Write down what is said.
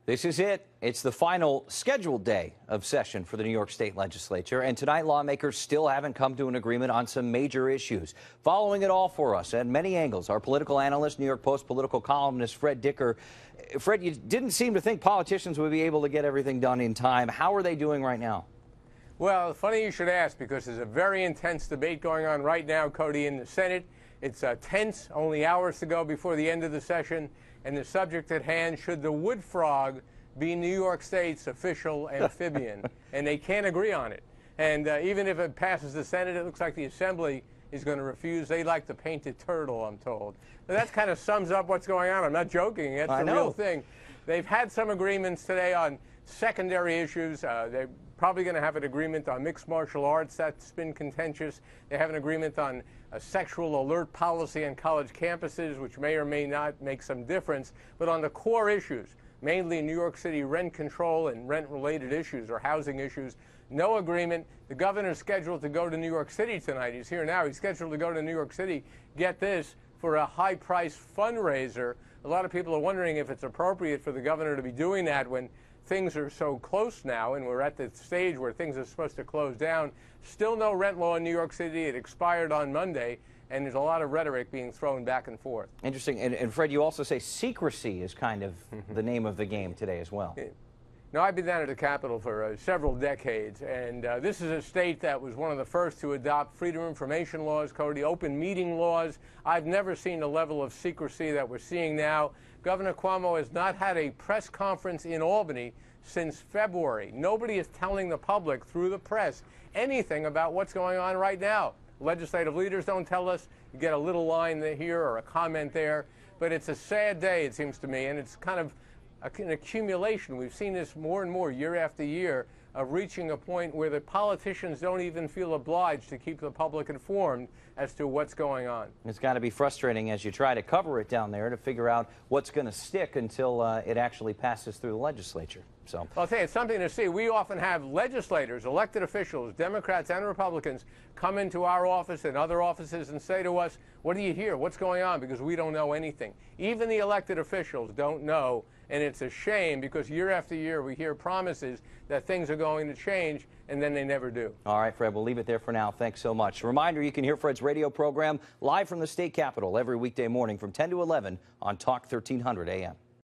This is it. It's the final scheduled day of session for the New York State Legislature, and tonight lawmakers still haven't come to an agreement on some major issues. Following it all for us at many angles, our political analyst, New York Post political columnist Fred Dicker. Fred, you didn't seem to think politicians would be able to get everything done in time. How are they doing right now? Well, funny you should ask, because there's a very intense debate going on right now, Cody, in the Senate. It's tense, only hours to go before the end of the session. And the subject at hand, should the wood frog be New York State's official amphibian? And they can't agree on it. And even if it passes the Senate, it looks like the Assembly is going to refuse. They like the painted turtle, I'm told. But that kind of sums up what's going on. I'm not joking. It's a real thing. They've had some agreements today on secondary issues. They're probably going to have an agreement on mixed martial arts. That's been contentious. They have an agreement on a sexual alert policy on college campuses, which may or may not make some difference. But on the core issues, mainly New York City rent control and rent-related issues or housing issues, no agreement. The governor's scheduled to go to New York City tonight. He's here now. He's scheduled to go to New York City, get this, for a high-price fundraiser. A lot of people are wondering if it's appropriate for the governor to be doing that when things are so close now, and we're at the stage where things are supposed to close down. Still no rent law in New York City. It expired on Monday, and there's a lot of rhetoric being thrown back and forth. Interesting. And Fred, you also say secrecy is kind of the name of the game today as well. Now, I've been down at the Capitol for several decades, and this is a state that was one of the first to adopt freedom of information laws, Cody, open meeting laws. I've never seen the level of secrecy that we're seeing now. Governor Cuomo has not had a press conference in Albany since February. Nobody is telling the public through the press anything about what's going on right now. Legislative leaders don't tell us. You get a little line here or a comment there. But it's a sad day, it seems to me, and it's kind of an accumulation. We've seen this more and more year after year of reaching a point where the politicians don't even feel obliged to keep the public informed as to what's going on. It's got to be frustrating as you try to cover it down there to figure out what's going to stick until it actually passes through the legislature. So, well, I'll tell you, it's something to see. We often have legislators, elected officials, Democrats and Republicans, come into our office and other offices and say to us, what do you hear? What's going on? Because we don't know anything. Even the elected officials don't know, and it's a shame because year after year we hear promises that things are going to change, and then they never do. All right, Fred, we'll leave it there for now. Thanks so much. Reminder, you can hear Fred's radio program live from the state capitol every weekday morning from 10 to 11 on Talk 1300 AM.